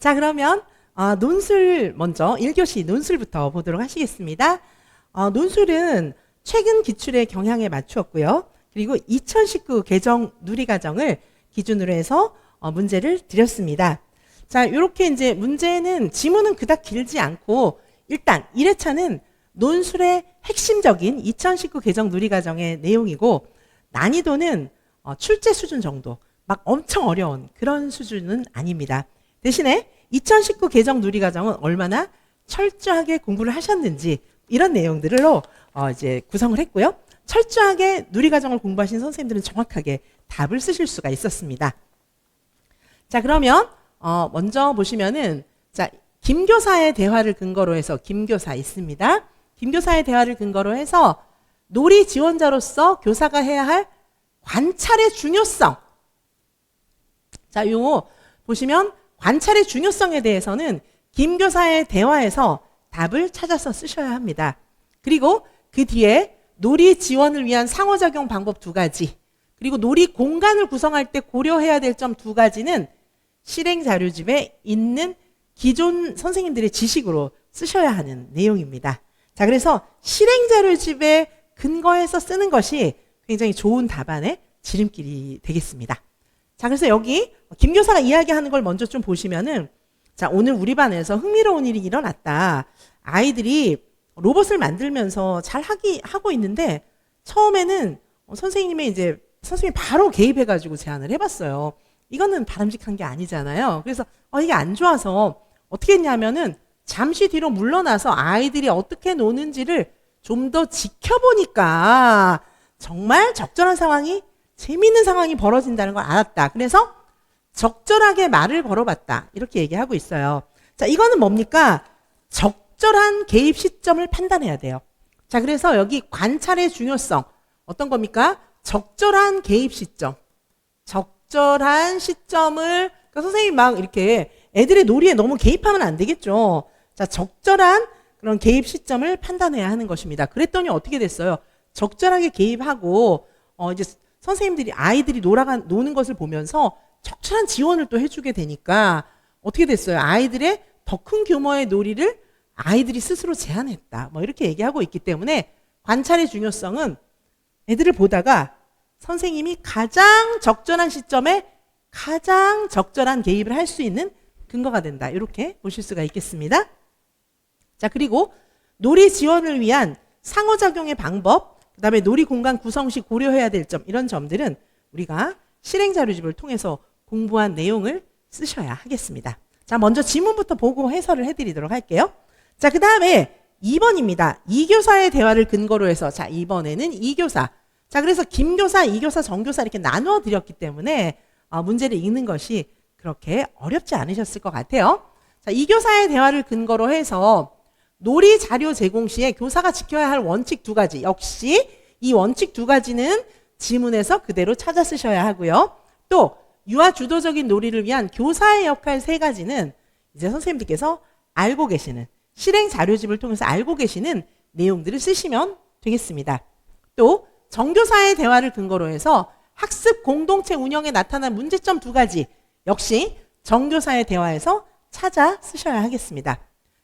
자, 그러면 논술 먼저 1교시 논술부터 보도록 하시겠습니다. 논술은 최근 기출의 경향에 맞추었고요. 그리고 2019 개정 누리과정을 기준으로 해서 문제를 드렸습니다. 자, 이렇게 이제 문제는 지문은 그닥 길지 않고 일단 1회차는 논술의 핵심적인 2019 개정 누리과정의 내용이고 난이도는 출제 수준 정도, 막 엄청 어려운 그런 수준은 아닙니다. 대신에 2019 개정 누리과정은 얼마나 철저하게 공부를 하셨는지 이런 내용들로 이제 구성을 했고요. 철저하게 누리과정을 공부하신 선생님들은 정확하게 답을 쓰실 수가 있었습니다. 자, 그러면 먼저 보시면은 자, 김교사의 대화를 근거로 해서 김교사 있습니다. 김교사의 대화를 근거로 해서 놀이 지원자로서 교사가 해야 할 관찰의 중요성. 자, 요 보시면 관찰의 중요성에 대해서는 김교사의 대화에서 답을 찾아서 쓰셔야 합니다. 그리고 그 뒤에 놀이 지원을 위한 상호작용 방법 2가지, 그리고 놀이 공간을 구성할 때 고려해야 될 점 2가지는 실행 자료집에 있는 기존 선생님들의 지식으로 쓰셔야 하는 내용입니다. 자, 그래서 실행 자료집에 근거해서 쓰는 것이 굉장히 좋은 답안의 지름길이 되겠습니다. 자, 그래서 여기 김 교사가 이야기하는 걸 먼저 좀 보시면은, 자, 오늘 우리 반에서 흥미로운 일이 일어났다. 아이들이 로봇을 만들면서 잘 하고 있는데 처음에는 선생님이 바로 개입해가지고 제안을 해봤어요. 이거는 바람직한 게 아니잖아요. 그래서 이게 안 좋아서 어떻게 했냐면은 잠시 뒤로 물러나서 아이들이 어떻게 노는지를 좀 더 지켜보니까 정말 적절한 상황이, 재미있는 상황이 벌어진다는 걸 알았다. 그래서 적절하게 말을 걸어봤다. 이렇게 얘기하고 있어요. 자, 이거는 뭡니까? 적절한 개입 시점을 판단해야 돼요. 자, 그래서 여기 관찰의 중요성 어떤 겁니까? 적절한 개입 시점. 적절한 시점을, 그러니까 선생님이 막 이렇게 애들의 놀이에 너무 개입하면 안 되겠죠. 자, 적절한 그런 개입 시점을 판단해야 하는 것입니다. 그랬더니 어떻게 됐어요? 적절하게 개입하고 이제 선생님들이 아이들이 노는 것을 보면서 적절한 지원을 또 해주게 되니까 어떻게 됐어요? 아이들의 더 큰 규모의 놀이를 아이들이 스스로 제안했다. 뭐 이렇게 얘기하고 있기 때문에 관찰의 중요성은 애들을 보다가 선생님이 가장 적절한 시점에 가장 적절한 개입을 할 수 있는 근거가 된다. 이렇게 보실 수가 있겠습니다. 자, 그리고 놀이 지원을 위한 상호작용의 방법, 그 다음에 놀이 공간 구성 시 고려해야 될 점, 이런 점들은 우리가 실행자료집을 통해서 공부한 내용을 쓰셔야 하겠습니다. 자, 먼저 지문부터 보고 해설을 해드리도록 할게요. 자, 그 다음에 2번입니다. 2교사의 대화를 근거로 해서, 자, 이번에는 2교사. 자, 그래서 김교사, 2교사, 정교사 이렇게 나누어 드렸기 때문에 문제를 읽는 것이 그렇게 어렵지 않으셨을 것 같아요. 자, 2교사의 대화를 근거로 해서 놀이 자료 제공 시에 교사가 지켜야 할 원칙 2가지. 역시 이 원칙 2가지는 지문에서 그대로 찾아 쓰셔야 하고요. 또 유아 주도적인 놀이를 위한 교사의 역할 3가지는 이제 선생님들께서 알고 계시는, 실행 자료집을 통해서 알고 계시는 내용들을 쓰시면 되겠습니다. 또 정교사의 대화를 근거로 해서 학습 공동체 운영에 나타난 문제점 2가지 역시 정교사의 대화에서 찾아 쓰셔야 하겠습니다.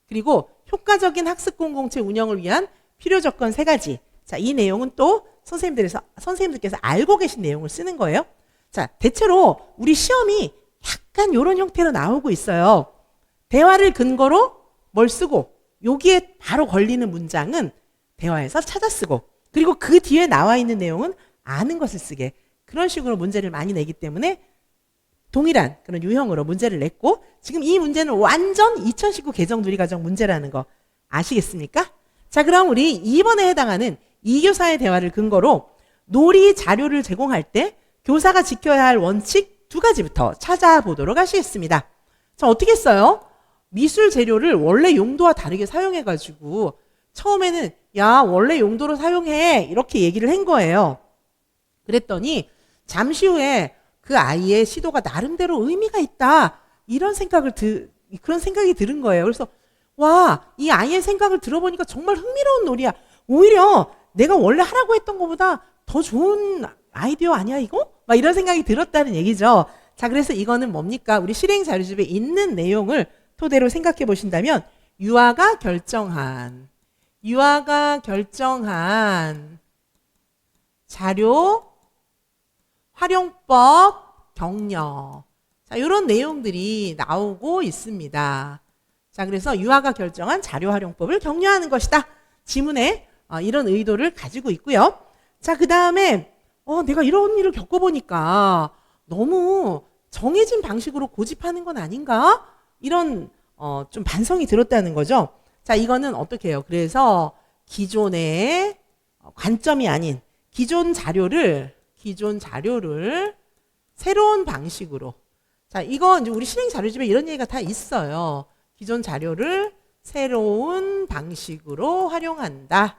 그리고 효과적인 학습 공동체 운영을 위한 필요 조건 3가지. 자, 이 내용은 또 선생님들께서 알고 계신 내용을 쓰는 거예요. 자, 대체로 우리 시험이 약간 이런 형태로 나오고 있어요. 대화를 근거로 뭘 쓰고 여기에 바로 걸리는 문장은 대화에서 찾아 쓰고, 그리고 그 뒤에 나와 있는 내용은 아는 것을 쓰게, 그런 식으로 문제를 많이 내기 때문에 동일한 그런 유형으로 문제를 냈고, 지금 이 문제는 완전 2019 개정 누리과정 문제라는 거 아시겠습니까? 자, 그럼 우리 2번에 해당하는 2교사의 대화를 근거로 놀이 자료를 제공할 때 교사가 지켜야 할 원칙 2가지부터 찾아보도록 하시겠습니다. 자, 어떻게 했어요? 미술 재료를 원래 용도와 다르게 사용해가지고 처음에는 야, 원래 용도로 사용해 이렇게 얘기를 한 거예요. 그랬더니 잠시 후에 그 아이의 시도가 나름대로 의미가 있다, 이런 그런 생각이 들은 거예요. 그래서 와, 이 아이의 생각을 들어보니까 정말 흥미로운 놀이야. 오히려 내가 원래 하라고 했던 것보다 더 좋은 아이디어 아니야 이거? 막 이런 생각이 들었다는 얘기죠. 자, 그래서 이거는 뭡니까? 우리 실행 자료집에 있는 내용을 토대로 생각해 보신다면 유아가 결정한 자료 활용법 격려. 자, 이런 내용들이 나오고 있습니다. 자, 그래서 유아가 결정한 자료 활용법을 격려하는 것이다. 지문에 이런 의도를 가지고 있고요. 자, 그 다음에 내가 이런 일을 겪어보니까 너무 정해진 방식으로 고집하는 건 아닌가? 이런 좀 반성이 들었다는 거죠. 자, 이거는 어떻게 해요? 그래서 기존의 관점이 아닌 기존 자료를 새로운 방식으로. 자, 이거 이제 우리 실행 자료집에 이런 얘기가 다 있어요. 기존 자료를 새로운 방식으로 활용한다.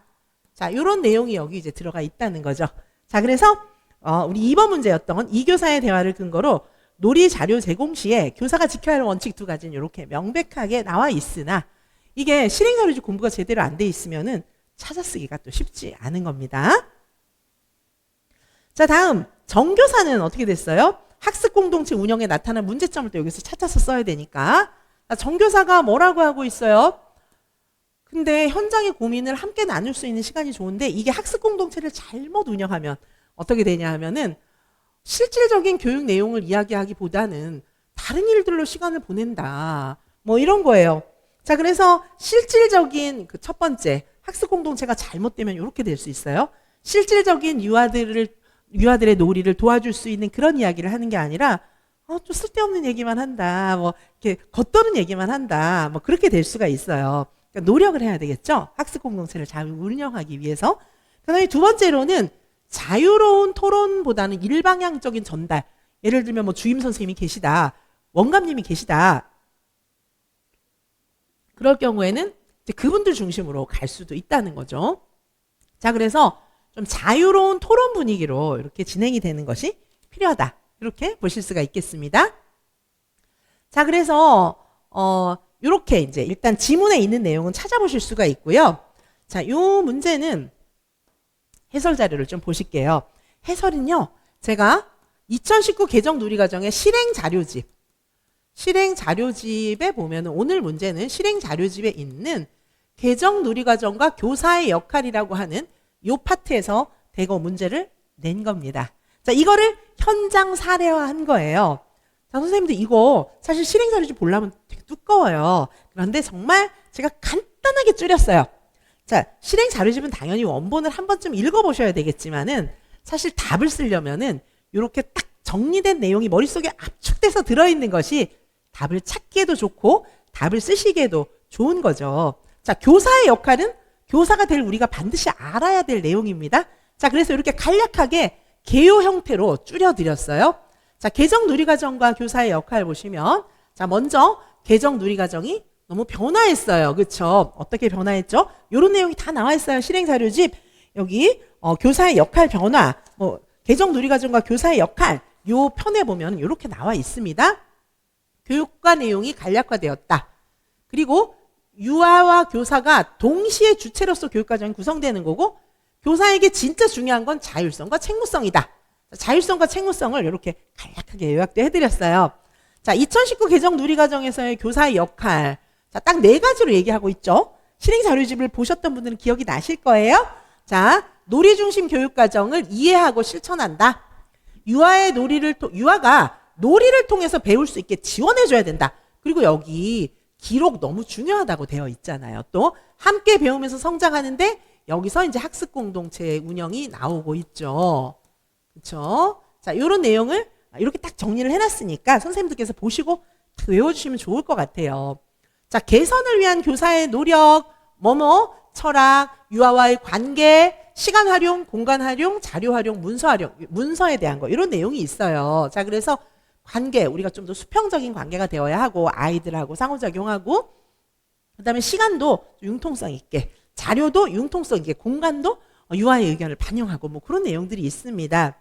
자, 이런 내용이 여기 이제 들어가 있다는 거죠. 자, 그래서 우리 2번 문제였던 이교사의 대화를 근거로 놀이 자료 제공 시에 교사가 지켜야 할 원칙 2가지는 이렇게 명백하게 나와 있으나 이게 실행 자료집 공부가 제대로 안 돼 있으면은 찾아쓰기가 또 쉽지 않은 겁니다. 자, 다음 정교사는 어떻게 됐어요? 학습 공동체 운영에 나타난 문제점을 또 여기서 찾아서 써야 되니까. 자, 정교사가 뭐라고 하고 있어요? 근데 현장의 고민을 함께 나눌 수 있는 시간이 좋은데 이게 학습 공동체를 잘못 운영하면 어떻게 되냐 하면은 실질적인 교육 내용을 이야기하기보다는 다른 일들로 시간을 보낸다. 뭐 이런 거예요. 자, 그래서 실질적인 그 첫 번째 학습 공동체가 잘못되면 이렇게 될 수 있어요. 실질적인 유아들의 놀이를 도와줄 수 있는 그런 이야기를 하는 게 아니라 좀 쓸데없는 얘기만 한다. 뭐 이렇게 겉도는 얘기만 한다. 뭐 그렇게 될 수가 있어요. 그러니까 노력을 해야 되겠죠. 학습 공동체를 잘 운영하기 위해서. 그다음에 두 번째로는 자유로운 토론보다는 일방향적인 전달. 예를 들면 뭐 주임 선생님이 계시다. 원감님이 계시다. 그럴 경우에는 이제 그분들 중심으로 갈 수도 있다는 거죠. 자, 그래서 좀 자유로운 토론 분위기로 이렇게 진행이 되는 것이 필요하다. 이렇게 보실 수가 있겠습니다. 자, 그래서 이렇게 이제 일단 지문에 있는 내용은 찾아보실 수가 있고요. 자, 요 문제는 해설 자료를 좀 보실게요. 해설은요, 제가 2019 개정 누리과정의 실행 자료집에 보면은 오늘 문제는 실행 자료집에 있는 개정 누리과정과 교사의 역할이라고 하는 요 파트에서 대거 문제를 낸 겁니다. 자, 이거를 현장 사례화한 거예요. 자, 선생님들 이거 사실 실행 자료집 보려면 되게 두꺼워요. 그런데 정말 제가 간단하게 줄였어요. 자, 실행 자료집은 당연히 원본을 한 번쯤 읽어보셔야 되겠지만은 사실 답을 쓰려면은 이렇게 딱 정리된 내용이 머릿속에 압축돼서 들어있는 것이 답을 찾기에도 좋고 답을 쓰시기에도 좋은 거죠. 자, 교사의 역할은 교사가 될 우리가 반드시 알아야 될 내용입니다. 자, 그래서 이렇게 간략하게 개요 형태로 줄여드렸어요. 자, 개정 누리과정과 교사의 역할 보시면, 자, 먼저 개정 누리과정이 너무 변화했어요. 그렇죠? 어떻게 변화했죠? 이런 내용이 다 나와 있어요. 실행 자료집 여기 교사의 역할 변화, 뭐 개정 누리과정과 교사의 역할 요 편에 보면 이렇게 나와 있습니다. 교육과 내용이 간략화되었다. 그리고 유아와 교사가 동시에 주체로서 교육과정이 구성되는 거고 교사에게 진짜 중요한 건 자율성과 책무성이다. 자율성과 책무성을 이렇게 간략하게 요약도 해드렸어요. 자, 2019 개정 누리과정에서의 교사의 역할. 자, 딱 4가지로 얘기하고 있죠. 실행 자료집을 보셨던 분들은 기억이 나실 거예요. 자, 놀이 중심 교육과정을 이해하고 실천한다. 유아가 놀이를 통해서 배울 수 있게 지원해줘야 된다. 그리고 여기 기록 너무 중요하다고 되어 있잖아요. 또 함께 배우면서 성장하는데 여기서 이제 학습 공동체 운영이 나오고 있죠. 그렇죠? 자, 이런 내용을 이렇게 딱 정리를 해놨으니까 선생님들께서 보시고 외워주시면 좋을 것 같아요. 자, 개선을 위한 교사의 노력, 철학, 유아와의 관계, 시간 활용, 공간 활용, 자료 활용, 문서 활용, 문서에 대한 거 이런 내용이 있어요. 자, 그래서 관계, 우리가 좀 더 수평적인 관계가 되어야 하고 아이들하고 상호작용하고 그다음에 시간도 융통성 있게, 자료도 융통성 있게, 공간도 유아의 의견을 반영하고 뭐 그런 내용들이 있습니다.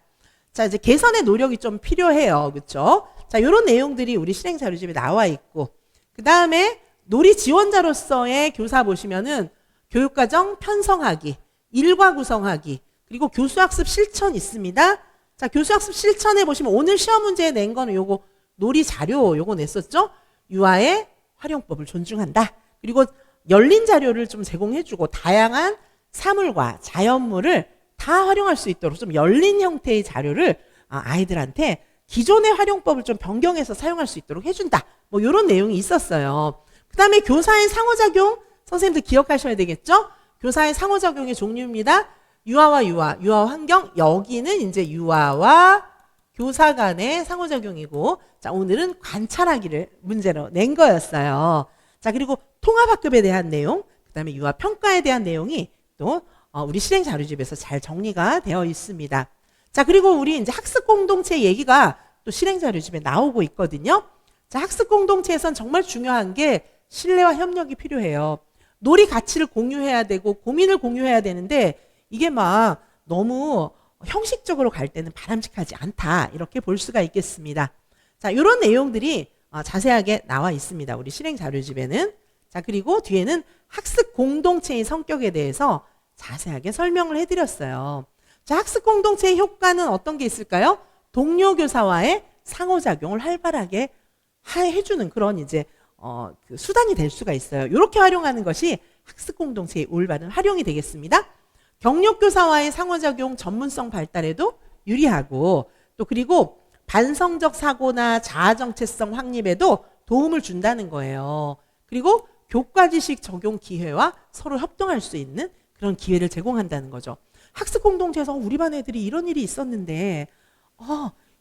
자, 이제 개선의 노력이 좀 필요해요. 그렇죠? 자, 이런 내용들이 우리 실행 자료집에 나와 있고 그다음에 놀이 지원자로서의 교사 보시면은 교육과정 편성하기, 일과 구성하기, 그리고 교수학습 실천 있습니다. 자, 교수학습 실천해 보시면 오늘 시험 문제에 낸 거는 요거 놀이 자료 요거 냈었죠? 유아의 활용법을 존중한다. 그리고 열린 자료를 좀 제공해주고 다양한 사물과 자연물을 다 활용할 수 있도록 좀 열린 형태의 자료를 아이들한테 기존의 활용법을 좀 변경해서 사용할 수 있도록 해준다. 뭐 이런 내용이 있었어요. 그 다음에 교사의 상호작용 선생님들 기억하셔야 되겠죠? 교사의 상호작용의 종류입니다. 유아와 유아 환경. 여기는 이제 유아와 교사 간의 상호작용이고, 자, 오늘은 관찰하기를 문제로 낸 거였어요. 자, 그리고 통합학급에 대한 내용, 그 다음에 유아 평가에 대한 내용이 또 우리 실행 자료집에서 잘 정리가 되어 있습니다. 자, 그리고 우리 이제 학습 공동체 얘기가 또 실행 자료집에 나오고 있거든요. 자, 학습 공동체에선 정말 중요한 게 신뢰와 협력이 필요해요. 놀이 가치를 공유해야 되고 고민을 공유해야 되는데 이게 막 너무 형식적으로 갈 때는 바람직하지 않다. 이렇게 볼 수가 있겠습니다. 자, 이런 내용들이 자세하게 나와 있습니다. 우리 실행 자료집에는. 자, 그리고 뒤에는 학습 공동체의 성격에 대해서 자세하게 설명을 해드렸어요. 자, 학습 공동체의 효과는 어떤 게 있을까요? 동료 교사와의 상호작용을 활발하게 해주는 그런 이제 그 수단이 될 수가 있어요. 이렇게 활용하는 것이 학습 공동체의 올바른 활용이 되겠습니다. 경력 교사와의 상호작용 전문성 발달에도 유리하고 또 그리고 반성적 사고나 자아 정체성 확립에도 도움을 준다는 거예요. 그리고 교과 지식 적용 기회와 서로 협동할 수 있는 그런 기회를 제공한다는 거죠. 학습 공동체에서 우리 반 애들이 이런 일이 있었는데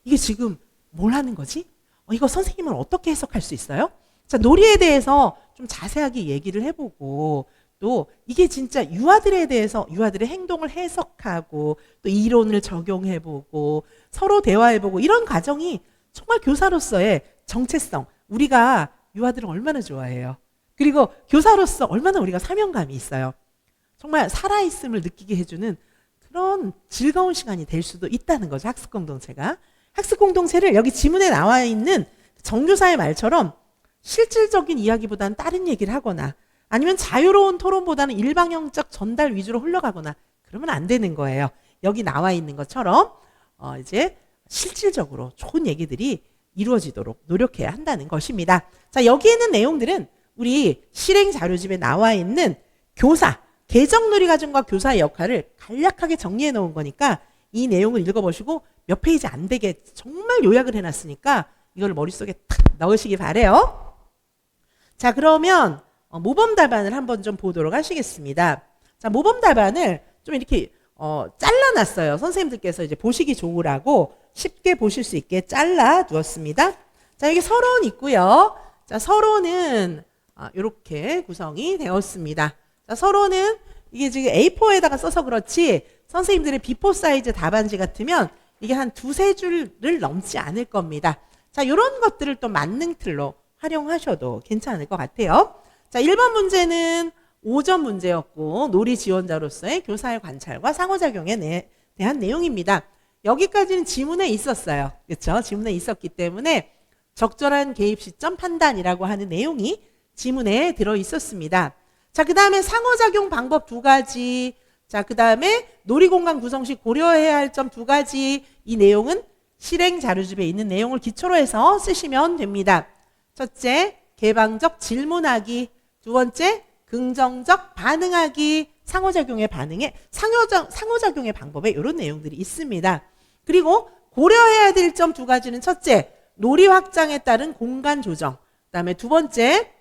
이게 지금 뭘 하는 거지? 이거 선생님은 어떻게 해석할 수 있어요? 자, 놀이에 대해서 좀 자세하게 얘기를 해보고 또 이게 진짜 유아들에 대해서 유아들의 행동을 해석하고 또 이론을 적용해보고 서로 대화해보고 이런 과정이 정말 교사로서의 정체성, 우리가 유아들을 얼마나 좋아해요. 그리고 교사로서 얼마나 우리가 사명감이 있어요. 정말 살아있음을 느끼게 해주는 그런 즐거운 시간이 될 수도 있다는 거죠. 학습 공동체가. 학습 공동체를 여기 지문에 나와 있는 정교사의 말처럼 실질적인 이야기보다는 다른 얘기를 하거나 아니면 자유로운 토론보다는 일방형적 전달 위주로 흘러가거나 그러면 안 되는 거예요. 여기 나와 있는 것처럼 이제 실질적으로 좋은 얘기들이 이루어지도록 노력해야 한다는 것입니다. 자, 여기에 있는 내용들은 우리 실행 자료집에 나와 있는 교사, 개정놀이과정과 교사의 역할을 간략하게 정리해 놓은 거니까 이 내용을 읽어보시고 몇 페이지 안 되게 정말 요약을 해놨으니까 이걸 머릿속에 탁 넣으시기 바래요. 자, 그러면 모범 답안을 한번 좀 보도록 하시겠습니다. 자, 모범 답안을 좀 이렇게 잘라놨어요. 선생님들께서 이제 보시기 좋으라고 쉽게 보실 수 있게 잘라 두었습니다. 자, 여기 서론 있고요. 자, 서론은 이렇게 구성이 되었습니다. 자, 서론은 이게 지금 A4에다가 써서 그렇지 선생님들의 B4 사이즈 답안지 같으면 이게 한 두세 줄을 넘지 않을 겁니다. 자, 이런 것들을 또 만능 틀로 활용하셔도 괜찮을 것 같아요. 자, 1번 문제는 5점 문제였고 놀이 지원자로서의 교사의 관찰과 상호작용에 대한 내용입니다. 여기까지는 지문에 있었어요. 그렇죠? 지문에 있었기 때문에 적절한 개입 시점 판단이라고 하는 내용이 지문에 들어 있었습니다. 자, 그 다음에 상호작용 방법 2가지. 자, 그 다음에 놀이공간 구성 시 고려해야 할 점 2가지. 이 내용은 실행 자료집에 있는 내용을 기초로 해서 쓰시면 됩니다. 첫째, 개방적 질문하기. 두 번째, 긍정적 반응하기. 상호작용의 반응에 상호작용의 방법에 이런 내용들이 있습니다. 그리고 고려해야 될 점 2가지는 첫째, 놀이 확장에 따른 공간 조정. 그 다음에 두 번째,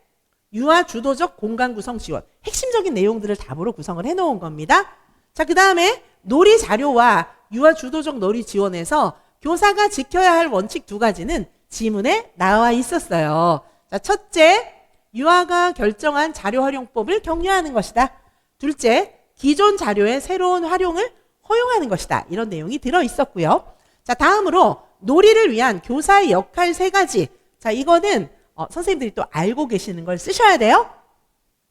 유아 주도적 공간 구성 지원. 핵심적인 내용들을 답으로 구성을 해놓은 겁니다. 자, 그 다음에 놀이 자료와 유아 주도적 놀이 지원에서 교사가 지켜야 할 원칙 2가지는 지문에 나와 있었어요. 자, 첫째, 유아가 결정한 자료 활용법을 격려하는 것이다. 둘째, 기존 자료의 새로운 활용을 허용하는 것이다. 이런 내용이 들어 있었고요. 자, 다음으로 놀이를 위한 교사의 역할 3가지. 자, 이거는 선생님들이 또 알고 계시는 걸 쓰셔야 돼요.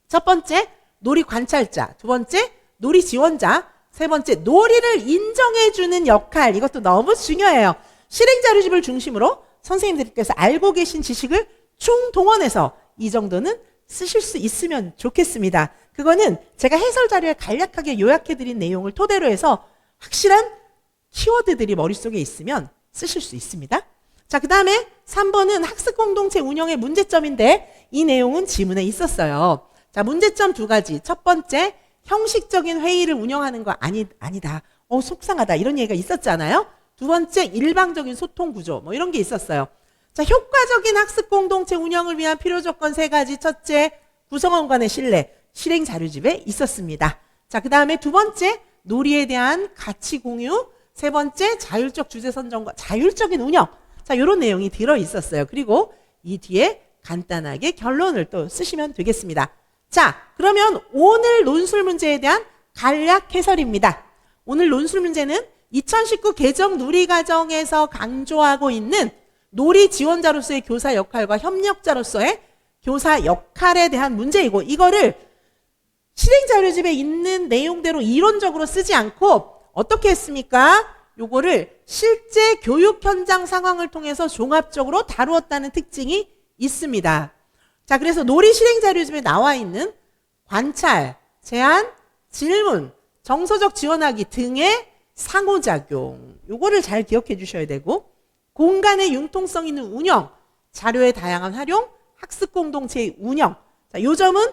첫 번째, 놀이 관찰자. 두 번째, 놀이 지원자. 세 번째, 놀이를 인정해주는 역할. 이것도 너무 중요해요. 실행 자료집을 중심으로 선생님들께서 알고 계신 지식을 총동원해서 이 정도는 쓰실 수 있으면 좋겠습니다. 그거는 제가 해설 자료에 간략하게 요약해드린 내용을 토대로 해서 확실한 키워드들이 머릿속에 있으면 쓰실 수 있습니다. 자, 그 다음에 3번은 학습공동체 운영의 문제점인데 이 내용은 지문에 있었어요. 자, 문제점 두 가지. 첫 번째, 형식적인 회의를 운영하는 거 아니다. 속상하다. 이런 얘기가 있었잖아요. 두 번째, 일방적인 소통 구조. 뭐 이런 게 있었어요. 자, 효과적인 학습공동체 운영을 위한 필요 조건 세 가지. 첫째, 구성원 간의 신뢰. 실행 자료집에 있었습니다. 자, 그 다음에 두 번째, 놀이에 대한 가치 공유. 세 번째, 자율적 주제 선정과 자율적인 운영. 자, 이런 내용이 들어 있었어요. 그리고 이 뒤에 간단하게 결론을 또 쓰시면 되겠습니다. 자, 그러면 오늘 논술 문제에 대한 간략 해설입니다. 오늘 논술 문제는 2019 개정 누리과정에서 강조하고 있는 놀이 지원자로서의 교사 역할과 협력자로서의 교사 역할에 대한 문제이고, 이거를 실행 자료집에 있는 내용대로 이론적으로 쓰지 않고 어떻게 했습니까? 요거를 실제 교육 현장 상황을 통해서 종합적으로 다루었다는 특징이 있습니다. 자, 그래서 놀이 실행 자료집에 나와 있는 관찰, 제안, 질문, 정서적 지원하기 등의 상호작용, 요거를 잘 기억해 주셔야 되고, 공간의 융통성 있는 운영, 자료의 다양한 활용, 학습 공동체의 운영. 자, 요 점은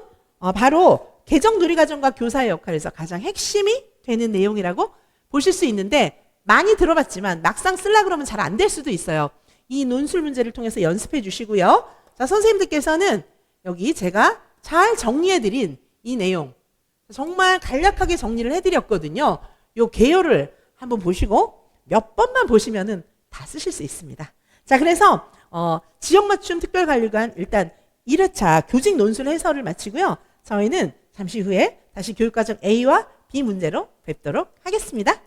바로 개정 누리과정과 교사의 역할에서 가장 핵심이 되는 내용이라고 보실 수 있는데, 많이 들어봤지만 막상 쓰려고 그러면 잘 안 될 수도 있어요. 이 논술 문제를 통해서 연습해 주시고요. 자, 선생님들께서는 여기 제가 잘 정리해드린 이 내용, 정말 간략하게 정리를 해드렸거든요. 요 개요를 한번 보시고 몇 번만 보시면은 다 쓰실 수 있습니다. 자, 그래서 지역맞춤 특별관리관 일단 1회차 교직 논술 해설을 마치고요. 저희는 잠시 후에 다시 교육과정 A와 B 문제로 뵙도록 하겠습니다.